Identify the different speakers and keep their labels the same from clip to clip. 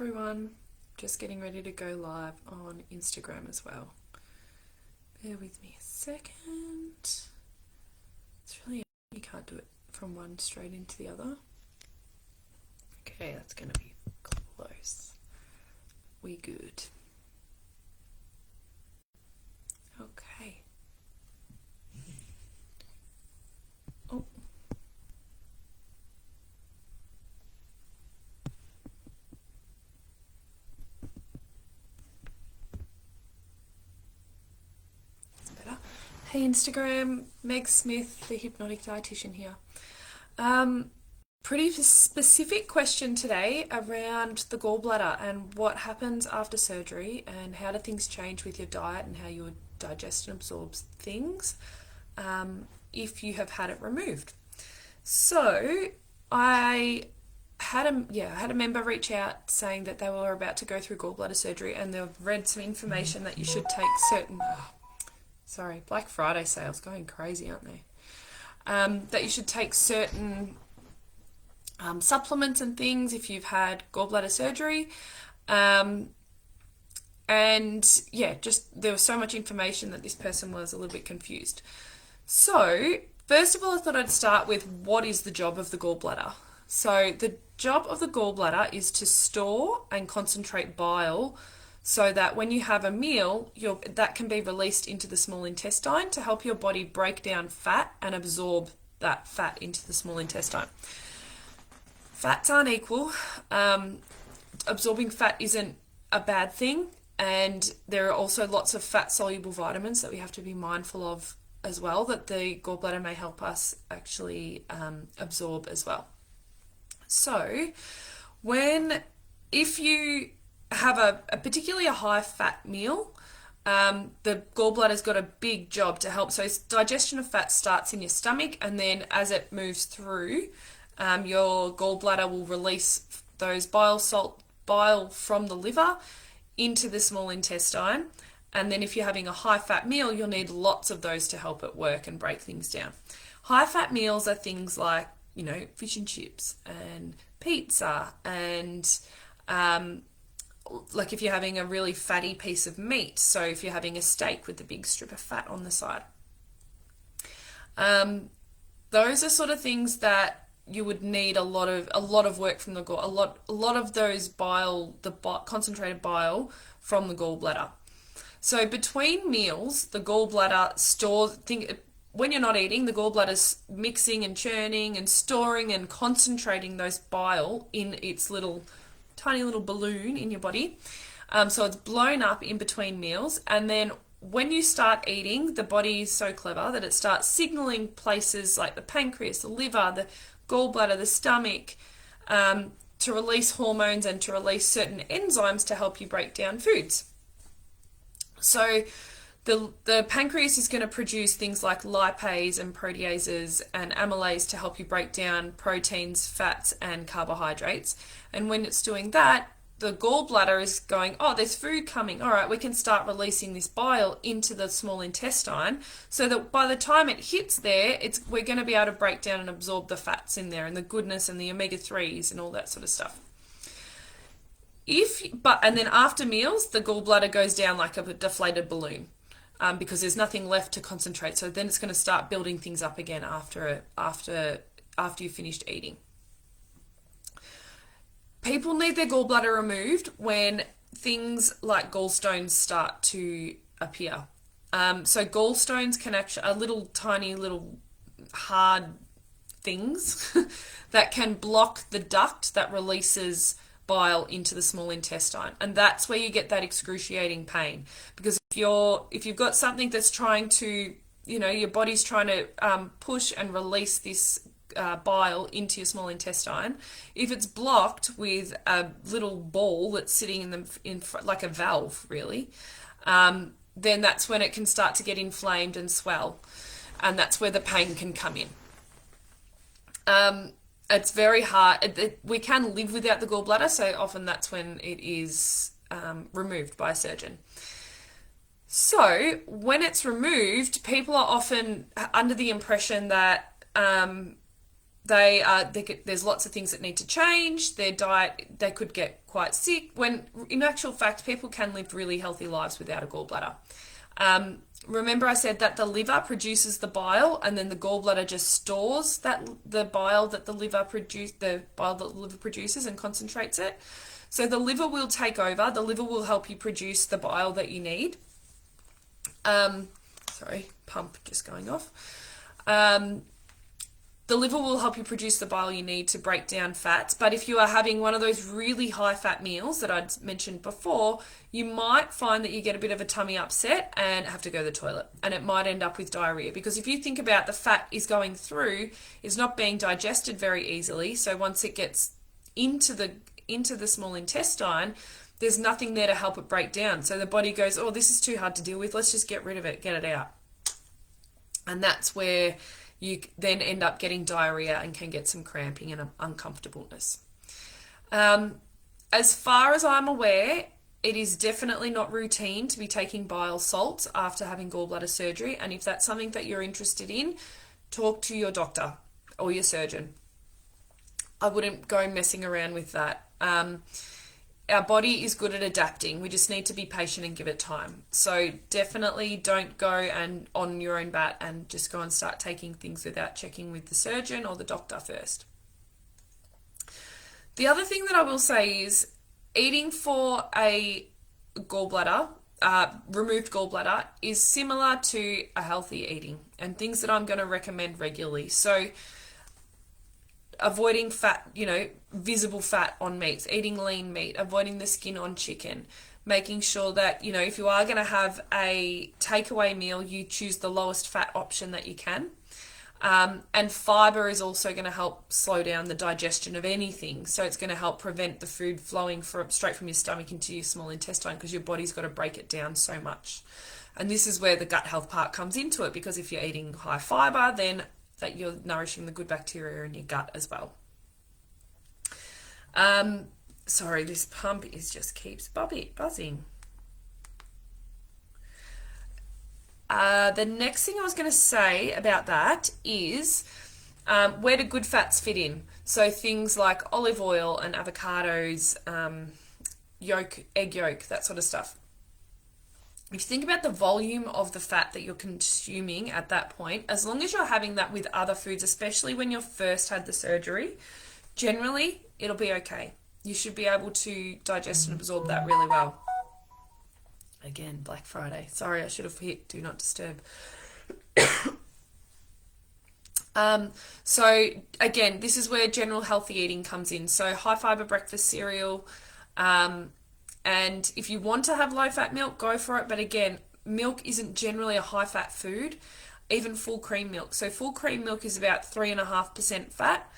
Speaker 1: everyone. Just getting ready to go live on Instagram as well. Bear with me a second. It's really, you can't do it from one straight into the other. Okay, that's going to be close. We good. Okay. Oh. Better. Hey Instagram, Meg Smith, the hypnotic dietitian here. Pretty specific question today around the gallbladder and what happens after surgery and how do things change with your diet and how your digestion absorbs things if you have had it removed. So I had a member reach out saying that they were about to go through gallbladder surgery and they've read some information that you should take certain Black Friday sales going crazy, aren't they? That you should take certain supplements and things if you've had gallbladder surgery. And yeah, just there was so much information that this person was a little bit confused. So first of all, I thought I'd start with what is the job of the gallbladder. So the job of the gallbladder is to store and concentrate bile so that when you have a meal, that can be released into the small intestine to help your body break down fat and absorb that fat into the small intestine. Fats aren't equal. Absorbing fat isn't a bad thing, and there are also lots of fat-soluble vitamins that we have to be mindful of as well that the gallbladder may help us actually absorb as well. So if you have a particularly a high-fat meal, the gallbladder's got a big job to help. So digestion of fat starts in your stomach, and then as it moves through, your gallbladder will release those bile from the liver into the small intestine. And then if you're having a high-fat meal, you'll need lots of those to help it work and break things down. High-fat meals are things like, fish and chips and pizza and like if you're having a really fatty piece of meat. So if you're having a steak with a big strip of fat on the side. Those are sort of things that you would need a lot of work from the gall, a lot of those concentrated bile from the gallbladder. So between meals, the gallbladder stores when you're not eating, the gallbladder's mixing and churning and storing and concentrating those bile in its tiny little balloon in your body. So it's blown up in between meals, and then when you start eating, the body is so clever that it starts signaling places like the pancreas, the liver, the gallbladder, the stomach, to release hormones and to release certain enzymes to help you break down foods. So the pancreas is going to produce things like lipase and proteases and amylase to help you break down proteins, fats, and carbohydrates. And when it's doing that, the gallbladder is going, oh, there's food coming. All right, we can start releasing this bile into the small intestine so that by the time it hits there, we're going to be able to break down and absorb the fats in there and the goodness and the omega-3s and all that sort of stuff. And then after meals, the gallbladder goes down like a deflated balloon because there's nothing left to concentrate. So then it's going to start building things up again after you've finished eating. People need their gallbladder removed when things like gallstones start to appear. So gallstones are tiny little hard things that can block the duct that releases bile into the small intestine, and that's where you get that excruciating pain. Because if you've got something that's trying to, your body's trying to push and release this bile into your small intestine, if it's blocked with a little ball that's sitting in like a valve, really, then that's when it can start to get inflamed and swell, and that's where the pain can come in. It's very hard. We can live without the gallbladder, so often that's when it is removed by a surgeon. So when it's removed, people are often under the impression that there's lots of things that need to change. Their diet, they could get quite sick, when in actual fact people can live really healthy lives without a gallbladder. Remember I said that the liver produces the bile, and then the gallbladder just stores the bile that the liver produces and concentrates it. So the liver will take over. The liver will help you produce the bile that you need. Sorry, pump just going off. The liver will help you produce the bile you need to break down fats. But if you are having one of those really high fat meals that I'd mentioned before, you might find that you get a bit of a tummy upset and have to go to the toilet. And it might end up with diarrhea, because if you think about the fat is going through, is not being digested very easily. So once it gets into the small intestine, there's nothing there to help it break down. So the body goes, oh, this is too hard to deal with. Let's just get rid of it, get it out. And that's where you then end up getting diarrhea and can get some cramping and uncomfortableness. As far as I'm aware, it is definitely not routine to be taking bile salts after having gallbladder surgery. And if that's something that you're interested in, talk to your doctor or your surgeon. I wouldn't go messing around with that. Our body is good at adapting. We just need to be patient and give it time. So definitely don't go and on your own bat and just go and start taking things without checking with the surgeon or the doctor first. The other thing that I will say is eating for a gallbladder, removed gallbladder, is similar to a healthy eating, and things that I'm going to recommend regularly. So avoiding fat, visible fat on meats, eating lean meat, avoiding the skin on chicken, making sure that, if you are going to have a takeaway meal, you choose the lowest fat option that you can. And fiber is also going to help slow down the digestion of anything. So it's going to help prevent the food flowing straight from your stomach into your small intestine, because your body's got to break it down so much. And this is where the gut health part comes into it, because if you're eating high fiber, then that you're nourishing the good bacteria in your gut as well. Sorry, this pump just keeps buzzing. The next thing I was going to say about that is where do good fats fit in? So things like olive oil and avocados, egg yolk, that sort of stuff. If you think about the volume of the fat that you're consuming at that point, as long as you're having that with other foods, especially when you first had the surgery, generally it'll be okay. You should be able to digest and absorb that really well. Again, Black Friday. Sorry, I should have hit do not disturb. So again, this is where general healthy eating comes in. So high fiber breakfast cereal, and if you want to have low-fat milk, go for it. But again, milk isn't generally a high-fat food, even full cream milk. So full cream milk is about 3.5% fat.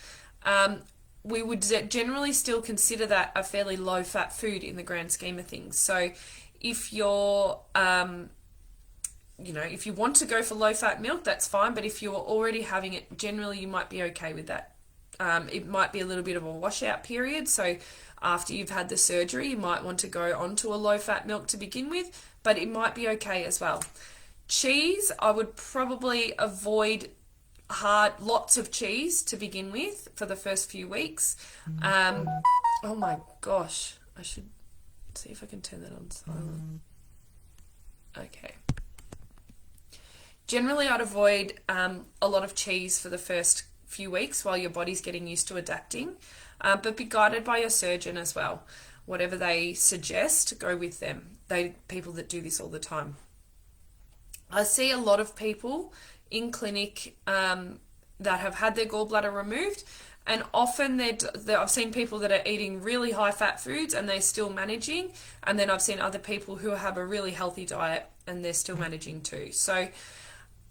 Speaker 1: We would generally still consider that a fairly low-fat food in the grand scheme of things. So if you're, if you want to go for low-fat milk, that's fine. But if you're already having it, generally you might be okay with that. It might be a little bit of a washout period. So after you've had the surgery, you might want to go onto a low-fat milk to begin with, but it might be okay as well. Cheese, I would probably avoid lots of cheese to begin with for the first few weeks. Oh my gosh, I should see if I can turn that on silent. Okay. Generally, I'd avoid a lot of cheese for the first few weeks while your body's getting used to adapting. But be guided by your surgeon as well. Whatever they suggest, go with them. People that do this all the time. I see a lot of people in clinic that have had their gallbladder removed, and often I've seen people that are eating really high fat foods and they're still managing, and then I've seen other people who have a really healthy diet and they're still managing too. So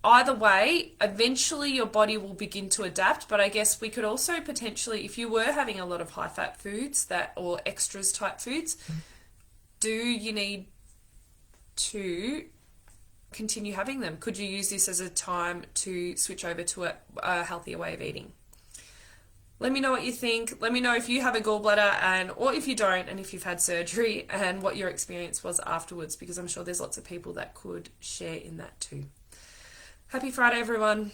Speaker 1: either way, eventually your body will begin to adapt, but I guess we could also potentially, if you were having a lot of high-fat foods or extras type foods, do you need to continue having them? Could you use this as a time to switch over to a healthier way of eating? Let me know what you think. Let me know if you have a gallbladder or if you don't, and if you've had surgery, and what your experience was afterwards, because I'm sure there's lots of people that could share in that too. Happy Friday, everyone.